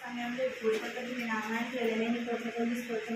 సమయంలో పూర్వకటి మీ నామానికి వెళ్ళలేని కోట్ల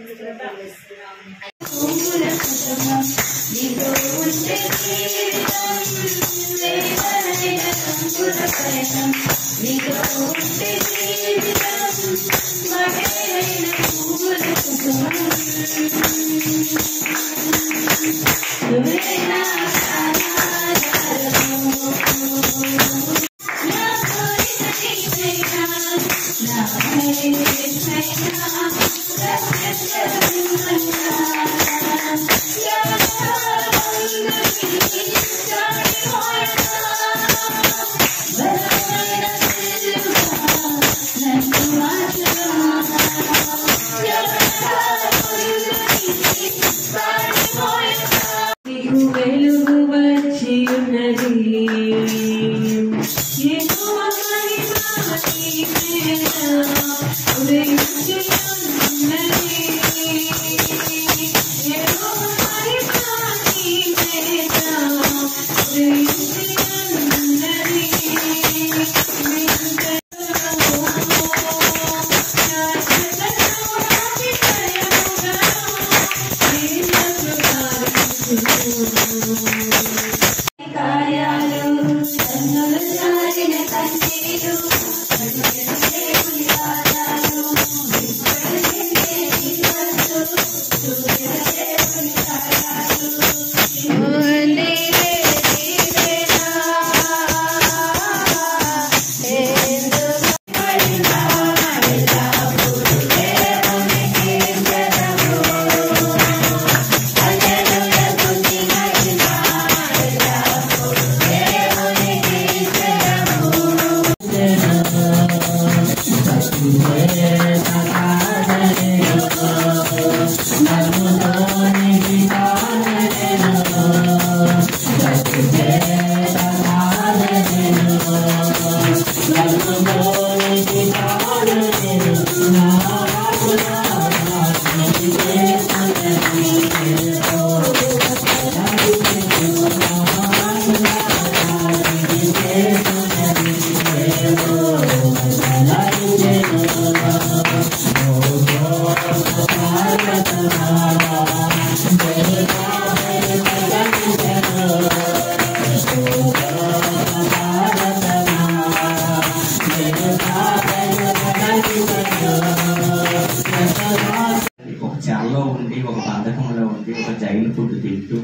చెరలో ఉండి ఒక బంధకంలో ఉండి ఒక జైలు ఫుడ్ తింటూ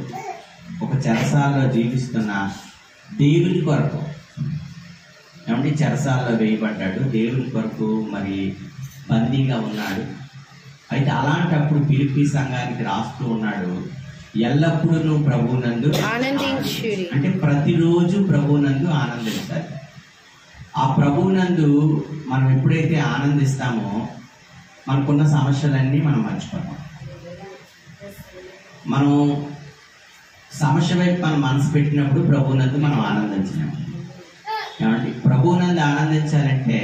ఒక చెరసాలలో జీవిస్తున్న దేవుని కొరకు ఏమంటే చెరసాలలో వేయబడ్డాడు, దేవుని కొరకు మరి బందీగా ఉన్నాడు. అయితే అలాంటప్పుడు ఫిలిప్పీ సంఘానికి రాస్తూ ఉన్నాడు, ఎల్లప్పుడూ నువ్వు ప్రభువునందు ఆనందించుడి. అంటే ప్రతిరోజు ప్రభువునందు ఆనందించాలి. ఆ ప్రభువునందు మనం ఎప్పుడైతే ఆనందిస్తామో మనకున్న సమస్యలన్నీ మనం మర్చిపోతాం. మనం సమస్య వైపు మనం మనసు పెట్టినప్పుడు ప్రభువునందు మనం ఆనందించినప్పుడు. ఏమంటే ప్రభువునందు ఆనందించాలంటే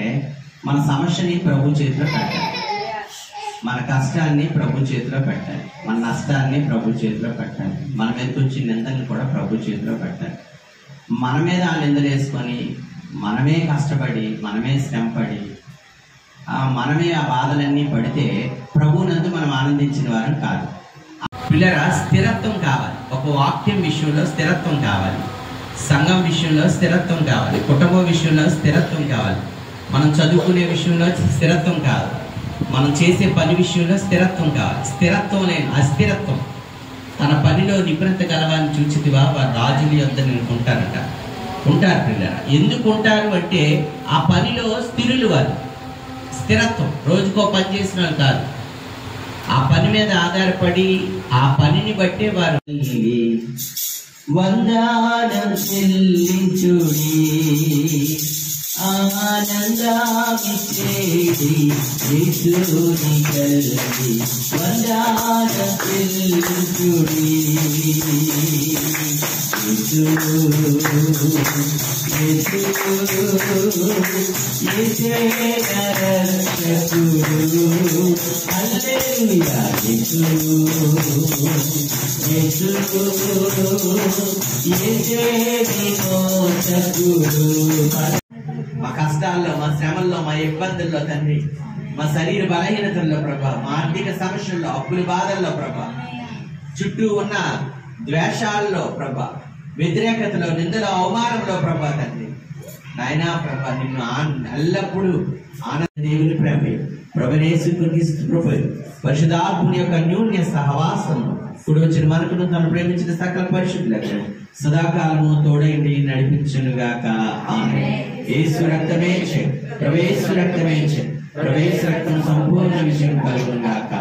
మన సమస్యని ప్రభు చేతిలో పెట్టాలి, మన కష్టాన్ని ప్రభు చేతిలో పెట్టాలి, మన నష్టాన్ని ప్రభు చేతిలో పెట్టాలి, మన మీద వచ్చిన నిందల్ని కూడా ప్రభు చేతిలో పెట్టాలి. మన మీద ఆ నిందలు వేసుకొని మనమే కష్టపడి మనమే శ్రమపడి మనమే ఆ బాధలన్నీ పడితే ప్రభువునందు మనం ఆనందించిన వారం కాదు. పిల్లరా, స్థిరత్వం కావాలి. ఒక వాక్యం విషయంలో స్థిరత్వం కావాలి, సంఘం విషయంలో స్థిరత్వం కావాలి, కుటుంబం విషయంలో స్థిరత్వం కావాలి, మనం చదువుకునే విషయంలో స్థిరత్వం కావాలి, మనం చేసే పని విషయంలో స్థిరత్వం కావాలి. స్థిరత్వం లేని అస్థిరత్వం. తన పనిలో నిపుణత గలవాన్ని చూచితివా వారు రాజుల యొద్ద ఉంటారట. ఉంటారు పిల్లరా. ఎందుకు ఉంటారు అంటే ఆ పనిలో స్థిరులు వారు. స్థిరత్వం. రోజుకో పని చేసిన వాళ్ళు కాదు, ఆ పని మీద ఆధారపడి ఆ పనిని బట్టే వారు. వందనం చెల్లించుడి ఆనందమిచ్చేది యేసుని కల్లి. వందనం చెల్లించుడి మా కష్టాల్లో, మా శ్రమల్లో, మా ఇబ్బందుల్లో తండ్రి, మా శరీర బలహీనతల్లో ప్రభా, మా ఆర్థిక సమస్యల్లో, అప్పుల బాధల్లో ప్రభా, చుట్టూ ఉన్న ద్వేషాల్లో ప్రభా, వ్యతిరేకతలో, నిందలో, అవమానంలో ప్రభా తండ్రి నాయనా ప్రభా, నిన్ను ఎల్లప్పుడూ ఆనంద దేవుని ప్రేమ ప్రభు పరిశుద్ధాత్ముని యొక్క అన్యోన్య సహవాసం ఇప్పుడు వచ్చిన మనకును తను ప్రేమించిన సకల పరిశుద్ధులకు సదాకాలము తోడైండి నడిపించునుగాక. ఆమేన్. యేసు రక్తమే ప్రవేశ రక్తమే ప్రవేశ రక్తం సంపూర్ణ విజయం కలుగునుగాక.